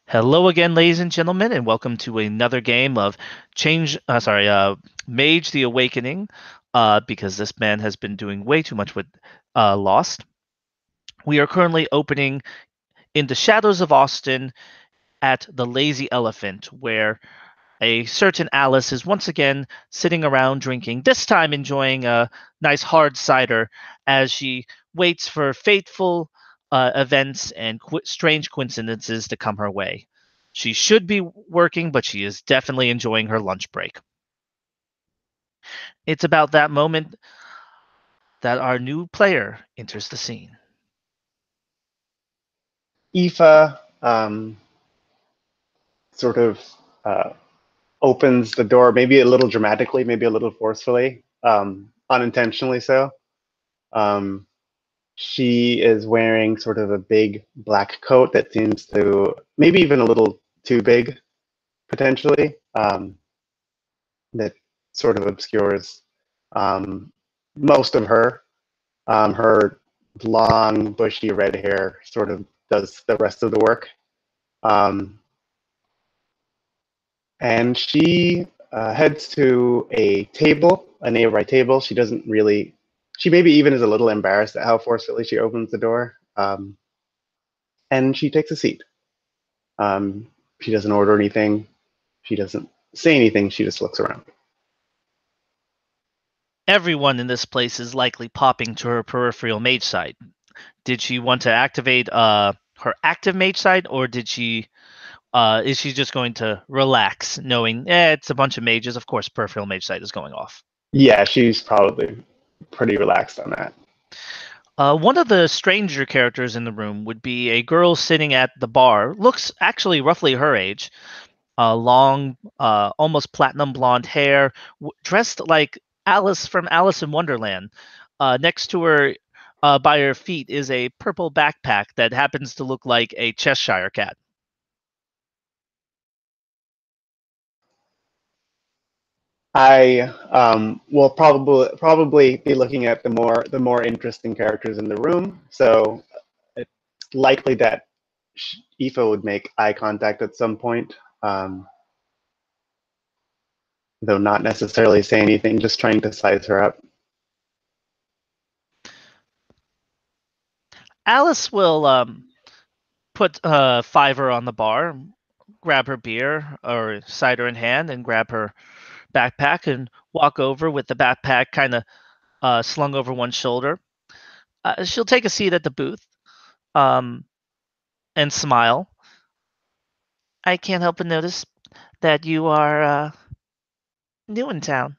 Hello again, ladies and gentlemen, and welcome to another game of Mage the Awakening. Because this man has been doing way too much with Lost. We are currently opening in the Shadows of Austin at the Lazy Elephant, where a certain Alice is once again sitting around drinking, this time enjoying a nice hard cider as she waits for fateful events and strange coincidences to come her way. She should be working, but she is definitely enjoying her lunch break. It's about that moment that our new player enters the scene. Aoife sort of uh, opens the door, maybe a little dramatically, maybe a little forcefully, unintentionally so. Um, she is wearing sort of a big black coat that seems to maybe even a little too big, potentially, that sort of obscures um, most of her. Her long, bushy red hair sort of does the rest of the work. Um, and she heads to a table, an A-right table. She doesn't really, she maybe even is a little embarrassed at how forcefully she opens the door. And she takes a seat. She doesn't order anything. She doesn't say anything. She just looks around. Everyone in this place is likely popping to her peripheral mage side. Did she want to activate her active mage side, or is she just going to relax, knowing it's a bunch of mages? Of course, peripheral mage sight is going off. Yeah, she's probably pretty relaxed on that. One of the stranger characters in the room would be a girl sitting at the bar. Looks actually roughly her age. Long, almost platinum blonde hair, dressed like Alice from Alice in Wonderland. Next to her, by her feet, is a purple backpack that happens to look like a Cheshire cat. I will probably be looking at the more interesting characters in the room. So it's likely that Aoife would make eye contact at some point, though not necessarily say anything, just trying to size her up. Alice will put Fiver on the bar, grab her beer or cider in hand, and grab her backpack and walk over with the backpack kind of slung over one shoulder. She'll take a seat at the booth um, and smile. I can't help but notice that you are new in town.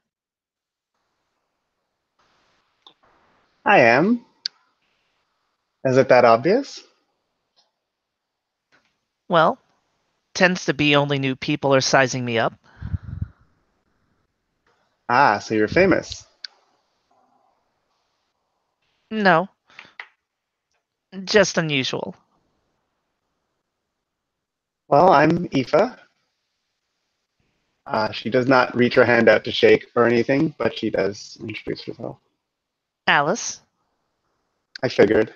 I am. Is it that obvious? Well, tends to be only new people are sizing me up. Ah, so you're famous. No, just unusual. Well, I'm Aoife. She does not reach her hand out to shake or anything, but she does introduce herself. Alice. I figured.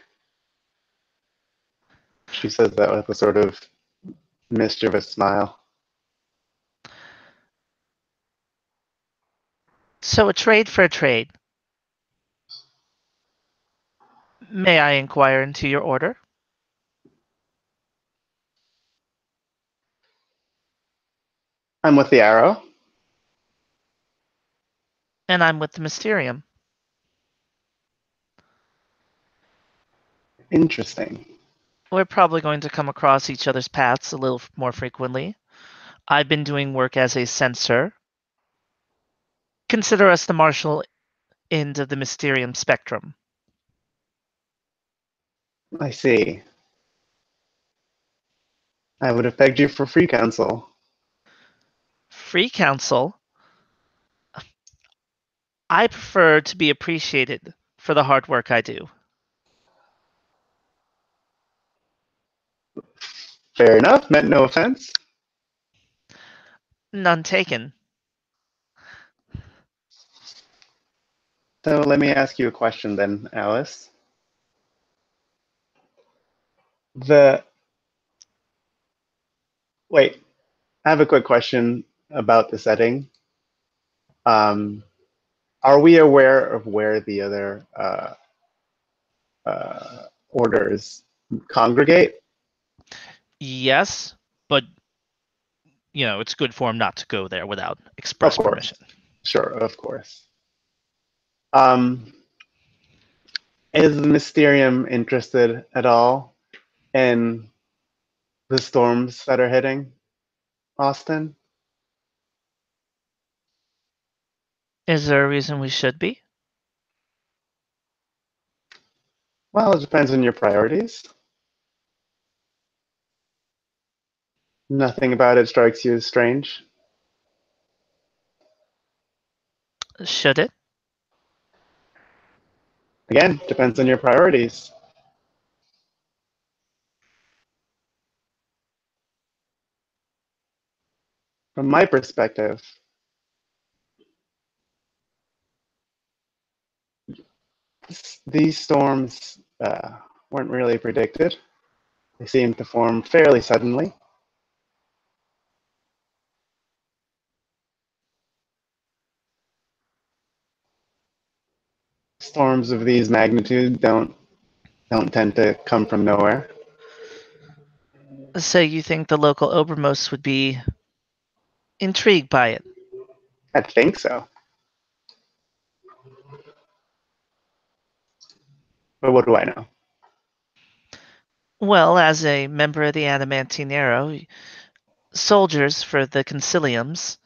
She says that with a sort of mischievous smile. So a trade for a trade. May I inquire into your order? I'm with the arrow. And I'm with the Mysterium. Interesting. We're probably going to come across each other's paths a little more frequently. I've been doing work as a censor. Consider us the martial end of the Mysterium spectrum. I see. I would have pegged you for free counsel. Free counsel. I prefer to be appreciated for the hard work I do. Fair enough. Meant no offense. None taken. So let me ask you a question then, Alice. The Wait, I have a quick question about the setting. Um, are we aware of where the other orders congregate? Yes, but it's good for him not to go there without Of express course. permission. Sure, of course. Um, is Mysterium interested at all in the storms that are hitting Austin? Is there a reason we should be? Well, it depends on your priorities. Nothing about it strikes you as strange. Should it? Again, depends on your priorities. From my perspective, these storms weren't really predicted. They seem to form fairly suddenly. Storms of these magnitude don't tend to come from nowhere. So you think the local Obermost would be intrigued by it? I think so. But what do I know? Well, as a member of the Adamantinero, soldiers for the Conciliums,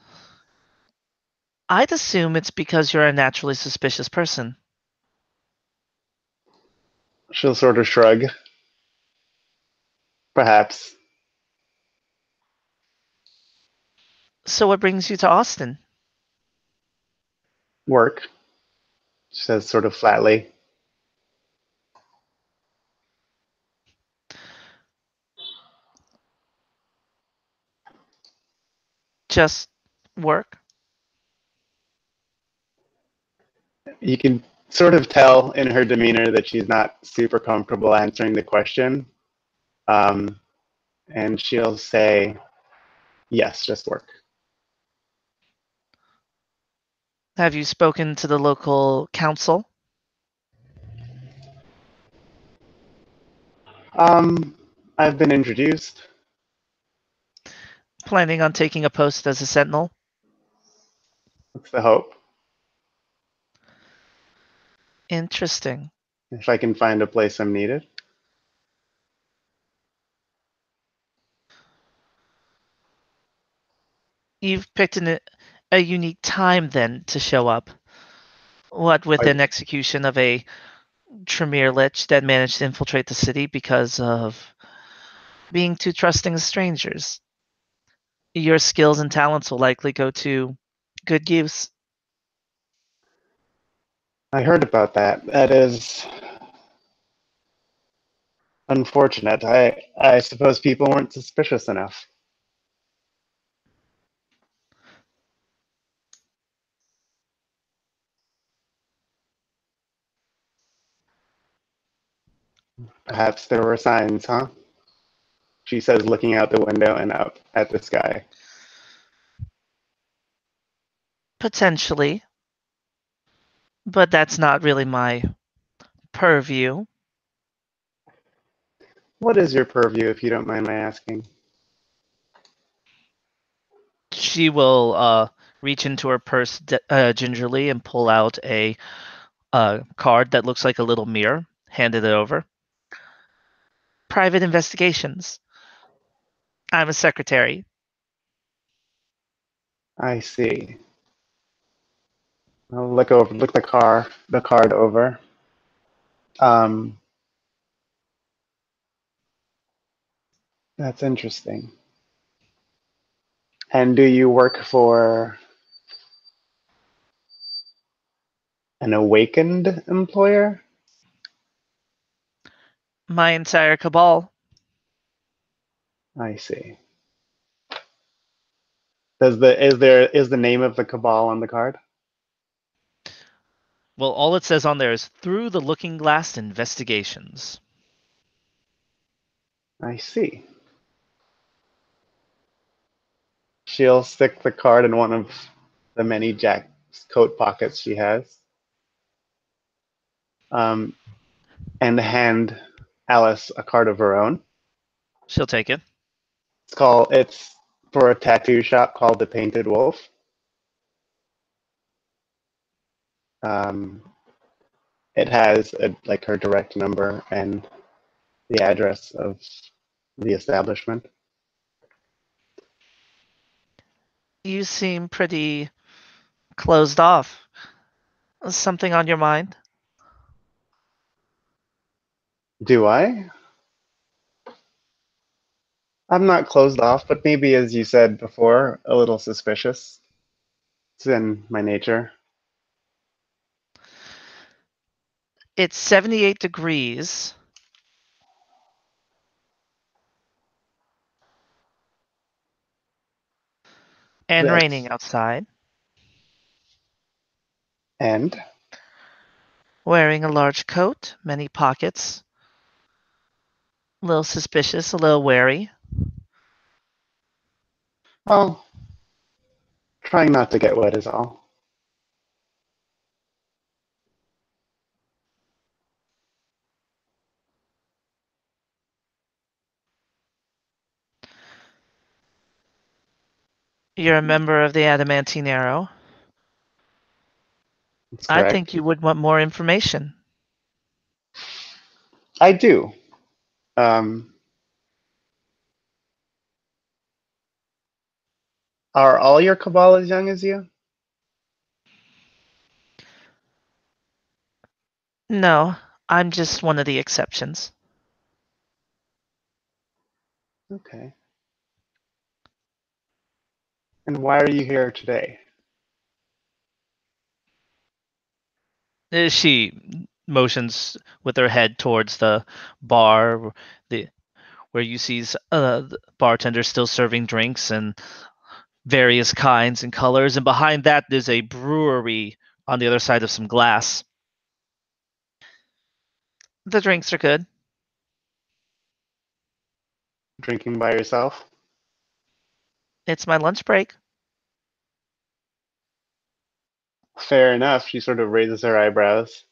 I'd assume it's because you're a naturally suspicious person. She'll sort of shrug. Perhaps. So what brings you to Austin? Work, she says sort of flatly. Just work? You can sort of tell in her demeanor that she's not super comfortable answering the question. Um, and she'll say, yes, just work. Have you spoken to the local council? I've been introduced. Planning on taking a post as a sentinel? That's the hope. Interesting. If I can find a place I'm needed. You've picked a unique time then to show up. What with I, an execution of a Tremere Lich that managed to infiltrate the city because of being too trusting of strangers. Your skills and talents will likely go to good use. I heard about that. That is unfortunate. I suppose people weren't suspicious enough. Perhaps there were signs, huh? She says, looking out the window and up at the sky. Potentially, but that's not really my purview. What is your purview, if you don't mind my asking? She will reach into her purse gingerly and pull out a card that looks like a little mirror, handed it over. Private investigations. I'm a secretary. I see. I'll look the card over. Um, that's interesting. And do you work for an awakened employer? My entire cabal. I see. Is the name of the cabal on the card? Well, all it says on there is through the looking glass investigations. I see. She'll stick the card in one of the many Jack's coat pockets she has, um, and hand Alice a card of her own. She'll take it. It's for a tattoo shop called the Painted Wolf. Um, it has like her direct number and the address of the establishment. You seem pretty closed off. Something on your mind? Do I? I'm not closed off, but maybe, as you said before, a little suspicious. It's in my nature. It's 78 degrees. And raining That's outside. and Wearing a large coat, many pockets. A little suspicious, a little wary. well, trying not to get wet is all. You're a member of the Adamantine Arrow. That's I correct. think you would want more information. I do. Um, are all your cabal as young as you? No, I'm just one of the exceptions. Okay. And why are you here today? She motions with her head towards the bar, the where you see the bartender still serving drinks and various kinds and colors, and behind that there's a brewery on the other side of some glass. The drinks are good. Drinking by yourself? It's my lunch break. Fair enough. She sort of raises her eyebrows.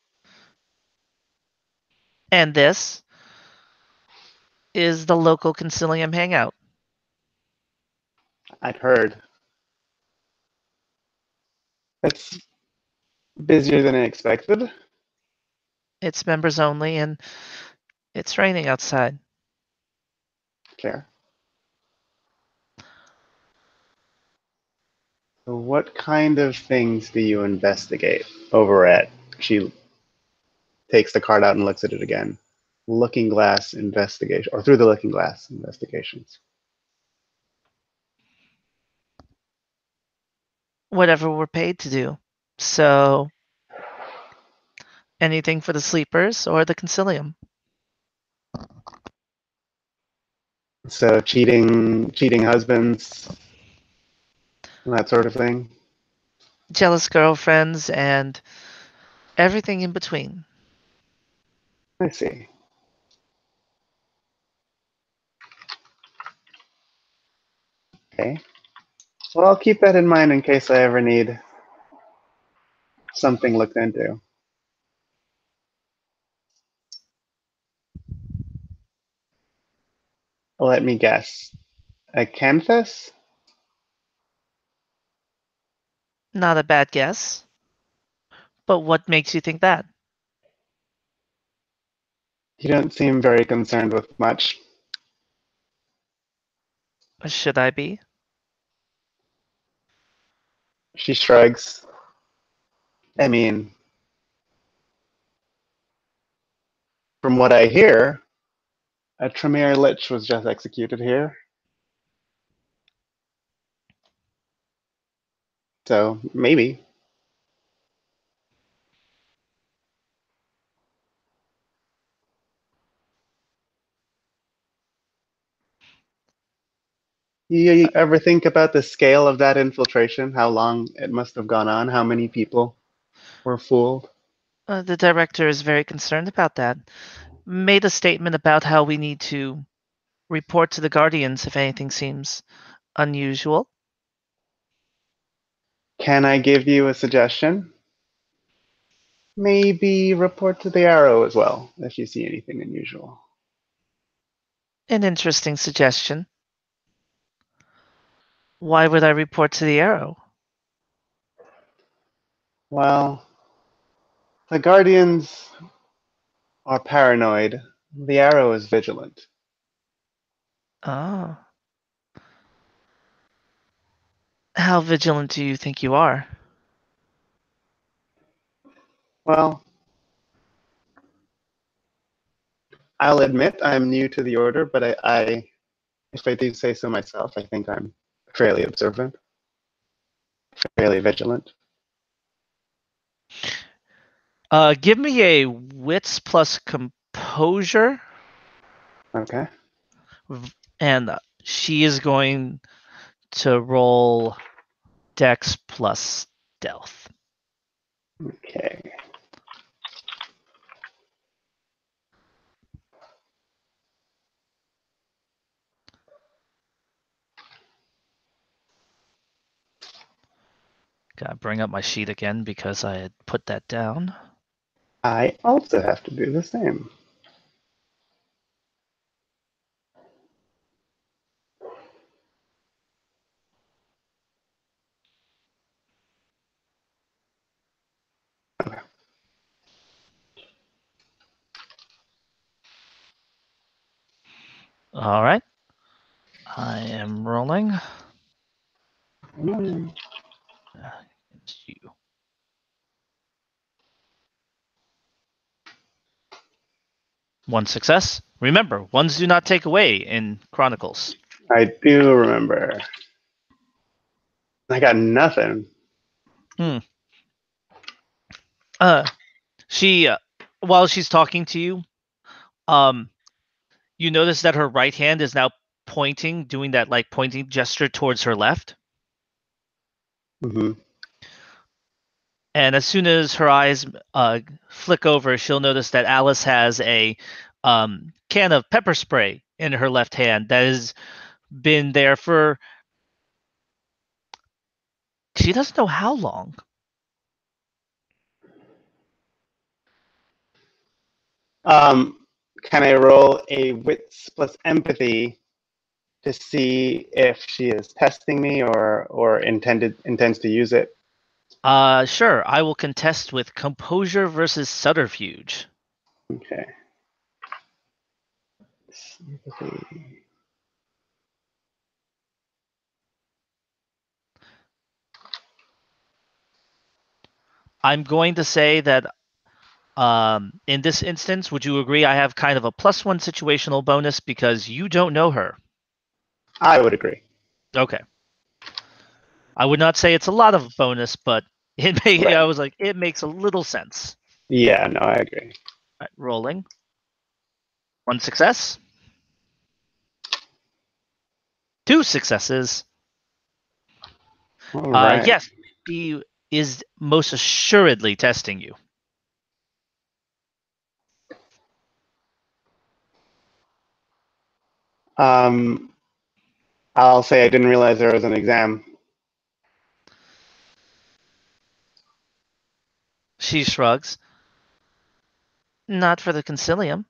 And this is the local Concilium hangout. I'd heard. It's busier than I expected. It's members only, and it's raining outside. Fair. So what kind of things do you investigate over at? She takes the card out and looks at it again. Looking glass investigation, or through the looking glass investigations. Whatever we're paid to do. So anything for the sleepers or the Concilium. So cheating husbands, and that sort of thing. Jealous girlfriends and everything in between. I see. Okay. Well, I'll keep that in mind in case I ever need something looked into. Let me guess. A canthus? Not a bad guess. But what makes you think that? You don't seem very concerned with much. Should I be? She shrugs. I mean, from what I hear, a Tremere Lich was just executed here. So maybe. You ever think about the scale of that infiltration? How long it must have gone on? How many people were fooled? The director is very concerned about that. Made a statement about how we need to report to the Guardians if anything seems unusual. Can I give you a suggestion? Maybe report to the Arrow as well if you see anything unusual. An interesting suggestion. Why would I report to the Arrow? Well, the Guardians are paranoid. The Arrow is vigilant. Oh. How vigilant do you think you are? Well, I'll admit I'm new to the Order, but if I do say so myself, I think I'm fairly observant, fairly vigilant. Give me a wits plus composure, Okay. and she is going to roll Dex plus Stealth. Okay. Gotta bring up my sheet again because I had put that down. I also have to do the same. All right. I am rolling. Mm. It's you. One success. Remember, ones do not take away in Chronicles. I do remember. I got nothing. She, while she's talking to you, you notice that her right hand is now pointing, doing that like pointing gesture towards her left. Hmm. And as soon as her eyes flick over, she'll notice that Alice has a can of pepper spray in her left hand that has been there for she doesn't know how long. Can I roll a wits plus empathy to see if she is testing me or intends to use it? Sure. I will contest with composure versus subterfuge. Okay. Empathy. I'm going to say that in this instance, would you agree I have kind of a +1 situational bonus because you don't know her? I would agree. Okay. I would not say it's a lot of bonus, but Right. I was like, it makes a little sense. Yeah, no, I agree. All right, rolling. One success. Two successes. All right. Yes, he is most assuredly testing you. Um, I'll say I didn't realize there was an exam. She shrugs. Not for the concilium.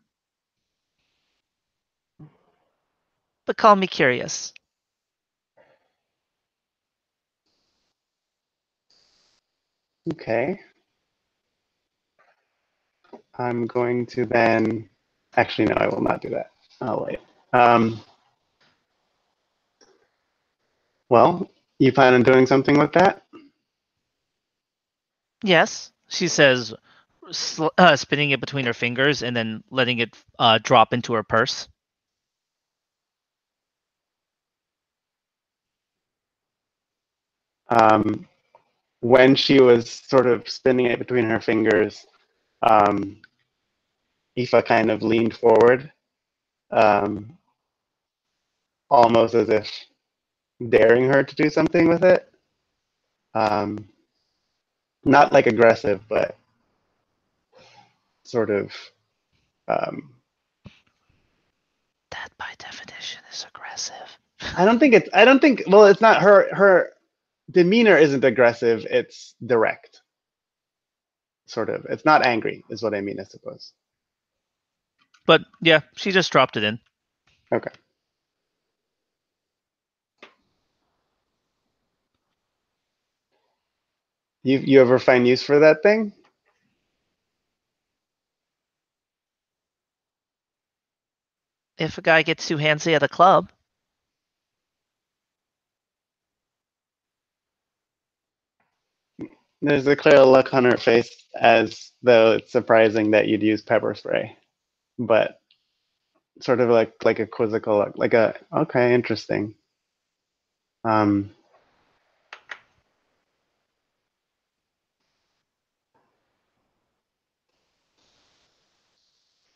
But call me curious. Okay. I'm going to then. Actually, no, I will not do that. I'll wait. Well, you plan on doing something with that? Yes, she says, spinning it between her fingers and then letting it drop into her purse. Um, when she was sort of spinning it between her fingers, um, Aoife kind of leaned forward, um, almost as if daring her to do something with it. Um, not like aggressive, but sort of. Um, That by definition is aggressive. I don't think it's. I don't think. Well, it's not her. demeanor isn't aggressive, it's direct. Sort of. It's not angry, is what I mean, I suppose. But yeah, she just dropped it in. Okay. You ever find use for that thing? If a guy gets too handsy at a club, There's a clear look on her face as though it's surprising that you'd use pepper spray, but sort of like a quizzical look, like a okay, interesting. Um,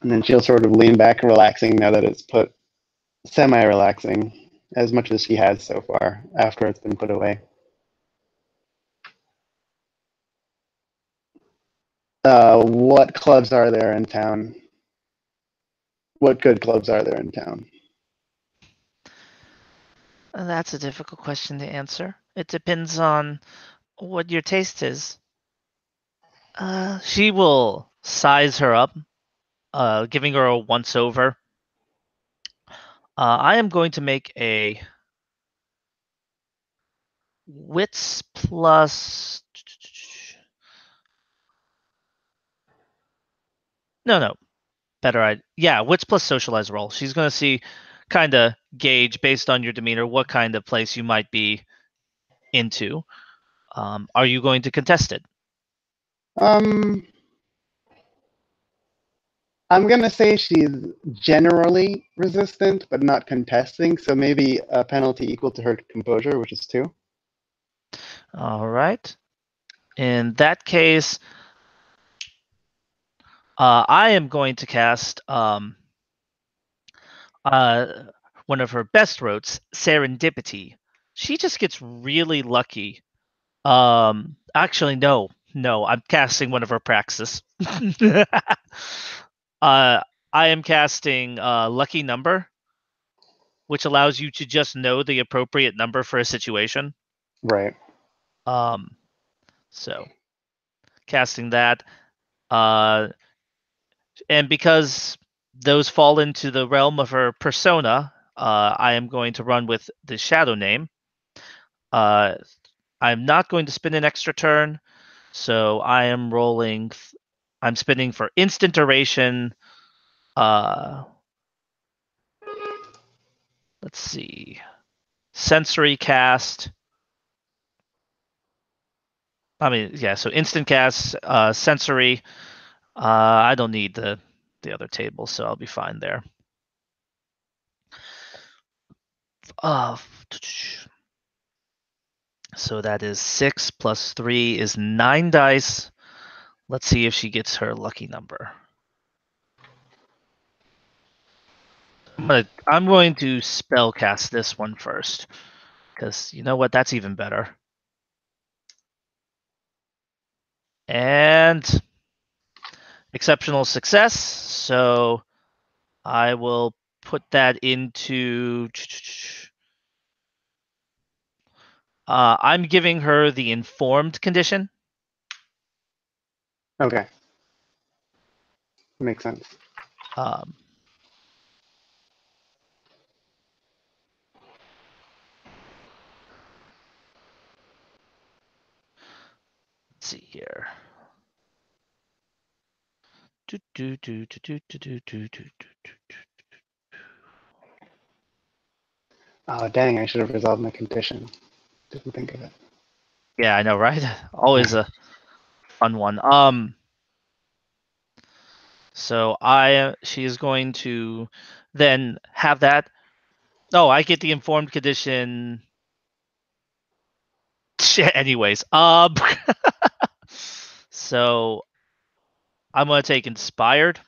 and then she'll sort of lean back, relaxing now that it's put, semi-relaxing as much as she has so far after it's been put away. What clubs are there in town? What good clubs are there in town? that's a difficult question to answer. It depends on what your taste is. She will size her up, giving her a once over. I am going to make a wits plus. No, better. Yeah, wits plus socialize roll. She's going to see, kind of gauge based on your demeanor what kind of place you might be into. Are you going to contest it? Um, I'm gonna say she's generally resistant, but not contesting. So maybe a penalty equal to her composure, which is 2. All right. In that case, I am going to cast uh, one of her best rotes, Serendipity. She just gets really lucky. Actually, no, I'm casting one of her Praxis. I am casting Lucky Number, which allows you to just know the appropriate number for a situation. Right. So casting that, uh, and because those fall into the realm of her persona, I am going to run with the shadow name. I'm not going to spin an extra turn, so I am rolling. I'm spinning for instant duration. Uh, let's see, sensory cast. I mean, yeah, so instant cast, sensory. I don't need the other table, so I'll be fine there. Uh, so that is 6 plus 3 is 9 dice. Let's see if she gets her lucky number. I'm going to spell cast this one first, because you know what? That's even better. And exceptional success. So I will put that into. I'm giving her the informed condition. Okay. Makes sense. Um, let's see here. Oh, dang, I should have resolved my condition. Didn't think of it. Yeah, I know, right? Always a fun one. So she is going to then have that. Oh, I get the informed condition. Anyways, so I'm gonna take inspired.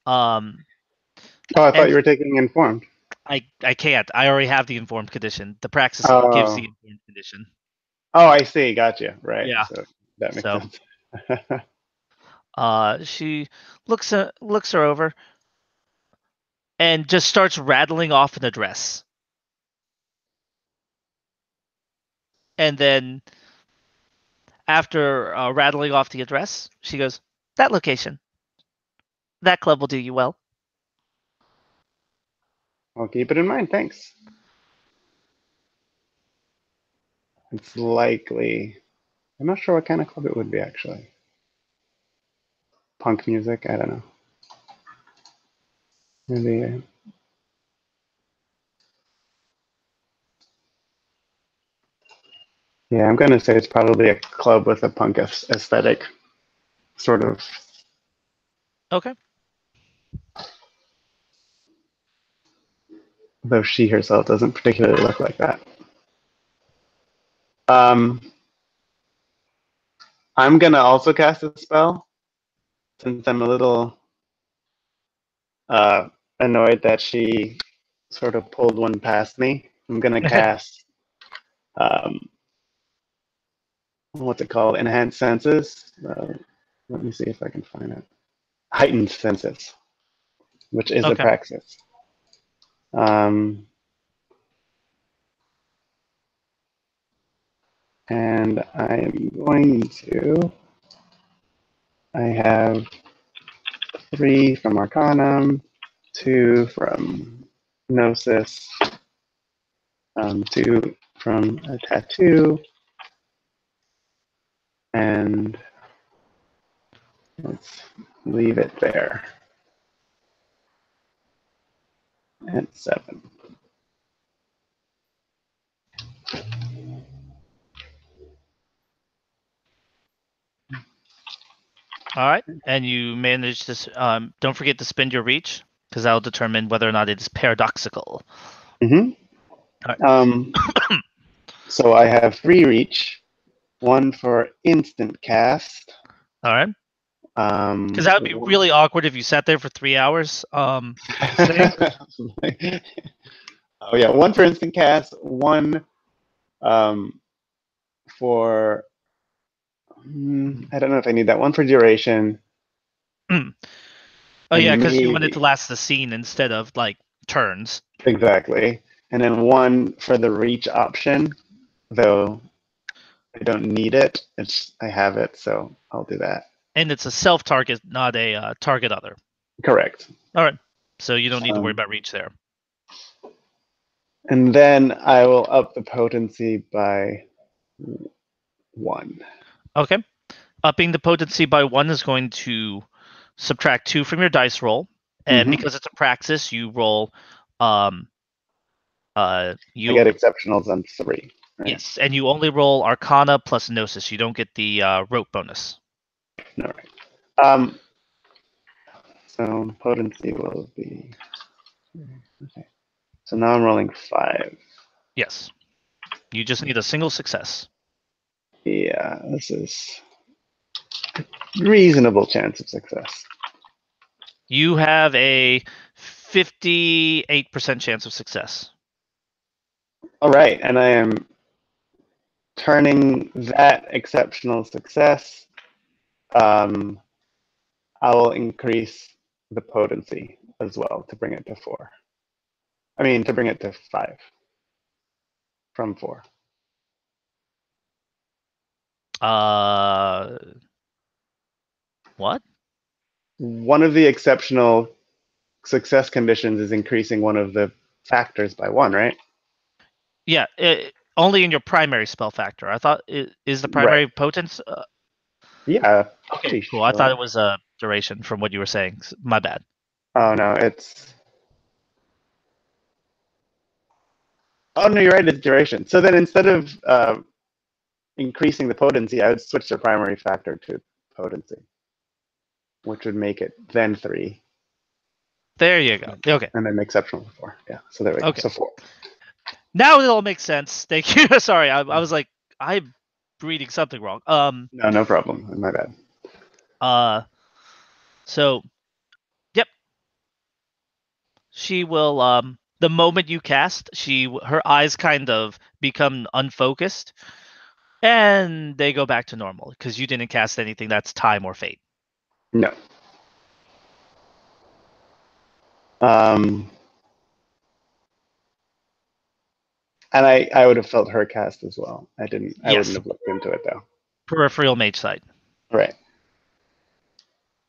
Um, Oh, I thought and you were taking informed. I can't. I already have the informed condition. The Praxis gives the Oh, informed condition. oh, I see. Gotcha. Right. Yeah. So that makes So, sense. she looks her over and just starts rattling off an address. And then after rattling off the address, she goes, "That location. That club will do you well." I'll keep it in mind. Thanks. It's likely. I'm not sure what kind of club it would be actually. Punk music. I don't know. Maybe. Yeah, I'm gonna say it's probably a club with a punk aesthetic, sort of. Okay. Though she herself doesn't particularly look like that. Um, I'm gonna also cast a spell since I'm a little annoyed that she sort of pulled one past me. I'm gonna cast what's it called? Enhanced senses. Let me see if I can find it. Heightened senses, which is a Okay. praxis. Um, and I'm going to. I have 3 from Arcanum, 2 from Gnosis, 2 from a tattoo, and let's leave it there at 7. All right. And you manage to. Don't forget to spend your reach, because that'll determine whether or not it is paradoxical. Mm-hmm. All right. So I have 3 reach, 1 for instant cast. All right. Because that would be One- really awkward if you sat there for 3 hours. Saying. Oh yeah, 1 for instant cast, 1 um, for I don't know if I need that. 1 for duration, Oh yeah, and because you want it to maybe last the scene instead of like turns. exactly, and then 1 for the reach option. Though I don't need it, I have it, so I'll do that. And it's a self-target, not a target other. Correct. All right. So you don't need to worry Um, about reach there. and then I will up the potency by 1. Okay. Upping the potency by 1 is going to subtract 2 from your dice roll, and Mm-hmm. because it's a praxis, you roll. Um, I you get exceptionals on 3. Right? Yes, and you only roll Arcana plus Gnosis. You don't get the rope bonus. No, right. Um, so potency will be okay. So now I'm rolling 5. Yes. You just need a single success. Yeah, this is reasonable chance of success. You have a 58% chance of success. All right, and I am turning that exceptional success. I will increase the potency as well to bring it to 4. I mean, to bring it to 5 from 4. What? One of the exceptional success conditions is increasing one of the factors by 1, right? Yeah, only in your primary spell factor. I thought is the Right. primary potence. Yeah, Okay, pretty cool. I thought it sure. was a duration from what you were saying. My bad. Oh no, it's. Oh no, you're right. It's duration. So then instead of increasing the potency, I would switch the primary factor to potency, which would make it then 3, There you go. Okay. and then exceptional 4. Yeah. So there we go. Okay. So 4. Now it all makes sense. Thank you. Sorry, I was like, I'm reading something wrong. No, no problem. My bad. So, yep, she will. The moment you cast, her eyes kind of become unfocused, and they go back to normal because you didn't cast anything that's time or fate. No. Um, And I would have felt her cast as well. I wouldn't Yes, have looked into it though. peripheral mage side. Right.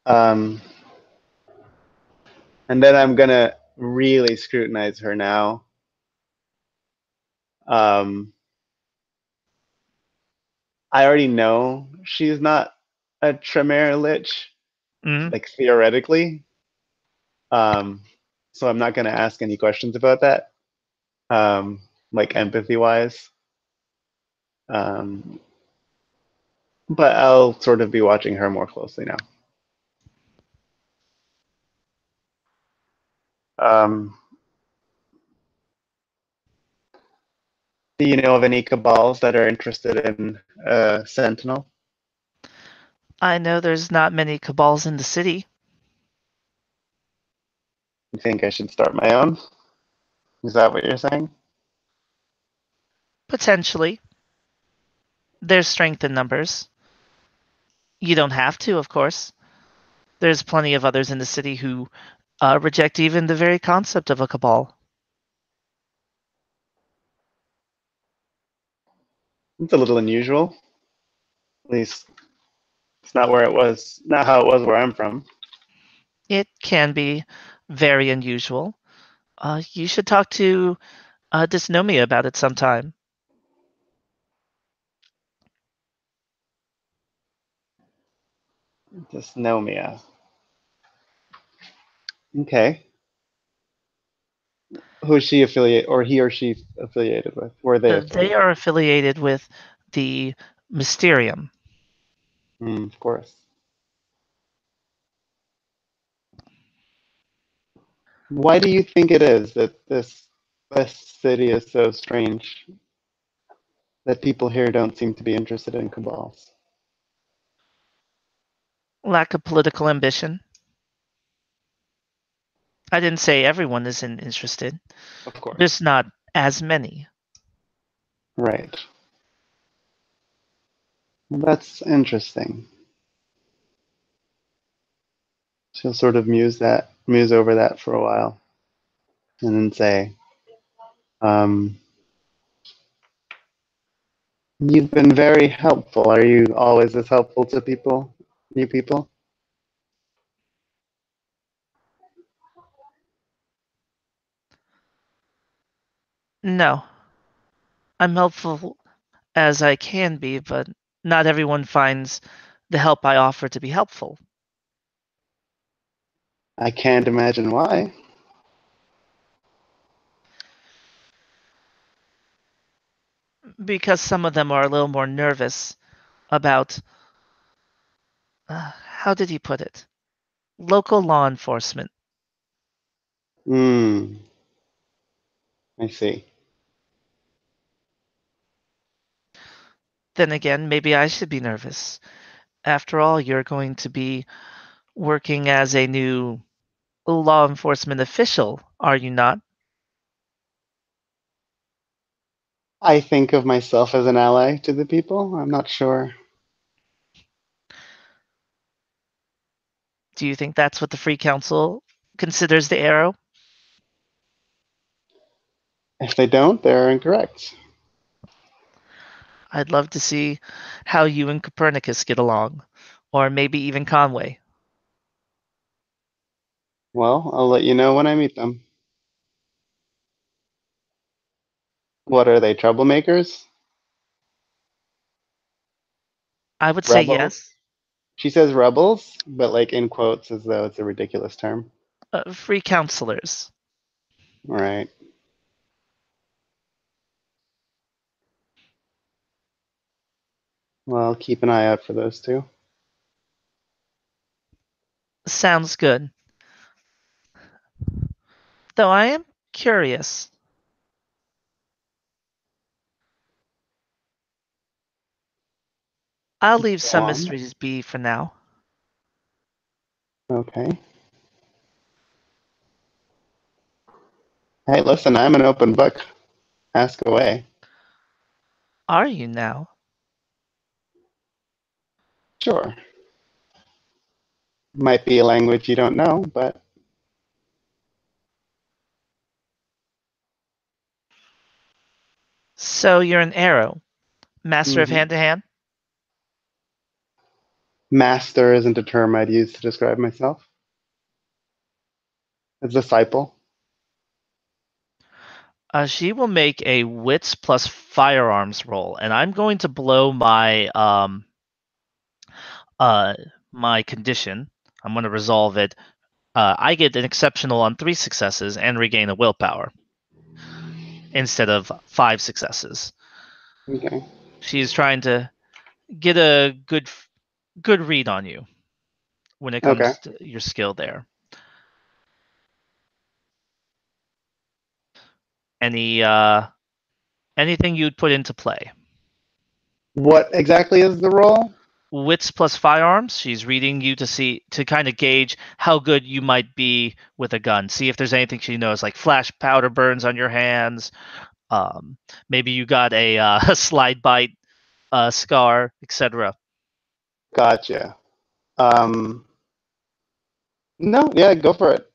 Um, and then I'm gonna really scrutinize her now. Um, I already know she's not a Tremere Lich, Hmm. like theoretically. Um, so I'm not gonna ask any questions about that. Like empathy wise. Um, but I'll sort of be watching her more closely now. Um, do you know of any cabals that are interested in Sentinel? I know there's not many cabals in the city. You think I should start my own? Is that what you're saying? Potentially. There's strength in numbers. You don't have to, of course. There's plenty of others in the city who reject even the very concept of a cabal. It's a little unusual. At least it's not where it was, not how it was where I'm from. It can be very unusual. You should talk to Dysnomia about it sometime. Just know me. Okay. Who is she affiliate, or he or she affiliated with? Were they They affiliated? are affiliated with the Mysterium. Of course. Why do you think it is that this city is so strange that people here don't seem to be interested in cabals? Lack of political ambition. I didn't say everyone isn't interested. Of course. There's not as many. Right. Well, that's interesting. She'll sort of muse over that for a while, and then say, um, "You've been very helpful. Are you always this helpful to people, new people?" No, I'm helpful as I can be, but not everyone finds the help I offer to be helpful. I can't imagine why. Because some of them are a little more nervous about, how did he put it? Local law enforcement. Hmm. I see. Then again, maybe I should be nervous. After all, you're going to be working as a new law enforcement official, are you not? I think of myself as an ally to the people. I'm not sure. Do you think that's what the Free Council considers the Arrow? If they don't, they're incorrect. I'd love to see how you and Copernicus get along, or maybe even Conway. Well, I'll let you know when I meet them. What are they, troublemakers? I would say Rebels? yes. She says rebels, but like in quotes as though it's a ridiculous term. Free counselors. Right. Well, keep an eye out for those two. Sounds good. Though I am curious. I'll leave Go some on. mysteries be for now. Okay. Hey, listen, I'm an open book. Ask away. Are you now? Sure. Might be a language you don't know, but So you're an arrow, master of Hmm. hand-to-hand? Master isn't a term I'd use to describe myself. A disciple. She will make a wits plus firearms roll, and I'm going to blow uh my condition. I'm going to resolve it. I get an exceptional on 3 successes and regain a willpower instead of 5 successes. Okay. She's trying to get a good read on you when it Okay. comes to your skill there. Anything you'd put into play? What exactly is the role? Wits plus firearms. She's reading you to kind of gauge how good you might be with a gun. See if there's anything she knows, like flash powder burns on your hands. Maybe you got a slide bite scar, etc. Gotcha. Um, no, yeah, go for it.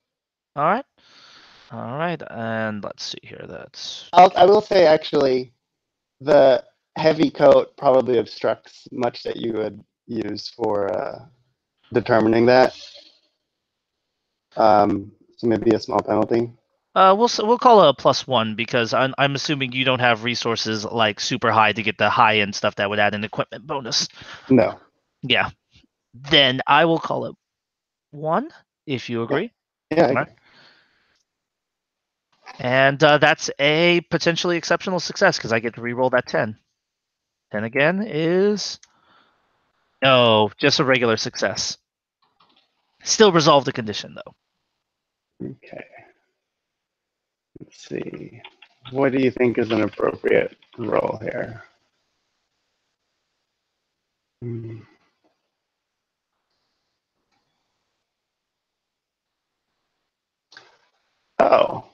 All right, all right, and let's see here. That's I will say actually, the heavy coat probably obstructs much that you would use for determining that. So maybe a small penalty. we'll call it a +1 because I'm assuming you don't have resources like super high to get the high end stuff that would add an equipment bonus. No. Yeah, then I will call it 1 if you Yeah. agree. Yeah. All right. And that's a potentially exceptional success because I get to reroll that 10. 10 again is no, just a regular success. Still resolve the condition though. Okay. Let's see. What do you think is an appropriate role here? Hmm. Oh,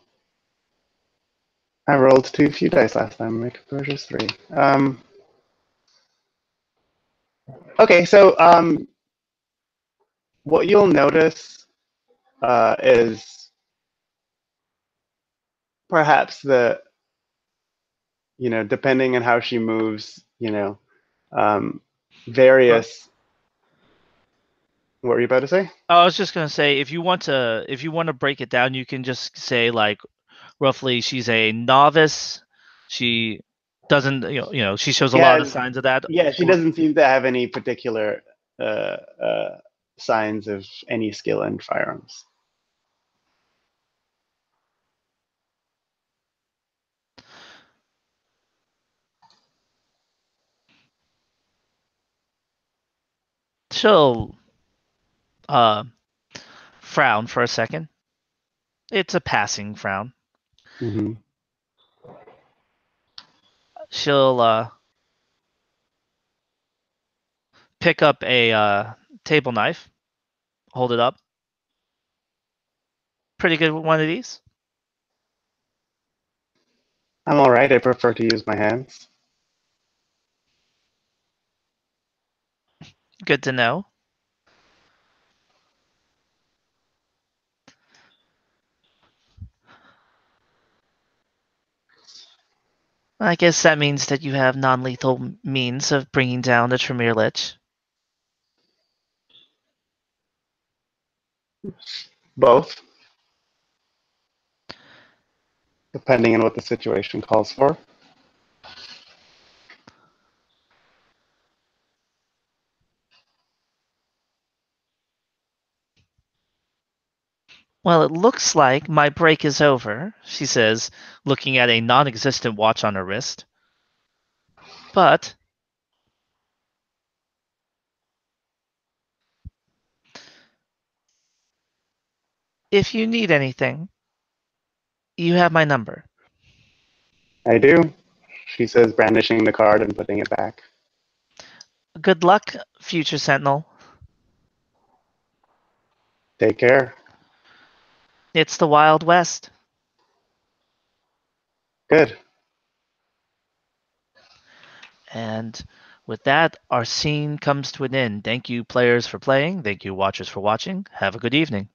I rolled too few dice last time. My composure is 3. Okay, so what you'll notice is perhaps depending on how she moves, um, Uh, various. What were you about to say? I was just gonna say if you want to break it down, you can just say like roughly she's a novice. She doesn't she shows a lot of Yeah, signs of that. yeah. She doesn't seem to have any particular uh, uh, signs of any skill in firearms. She'll uh frown for a second. It's a passing frown. Hmm. She'll pick up a table knife, hold it up. Pretty good with one of these. I'm all right. I prefer to use my hands. Good to know. I guess that means that you have non-lethal means of bringing down the Tremere Lich. Both, depending on what the situation calls for. Well, it looks like my break is over, she says, looking at a non-existent watch on her wrist. But if you need anything, you have my number. I do, she says, brandishing the card and putting it back. Good luck, future Sentinel. Take care. It's the Wild West. Good. And with that, our scene comes to an end. Thank you, players, for playing. Thank you, watchers, for watching. Have a good evening.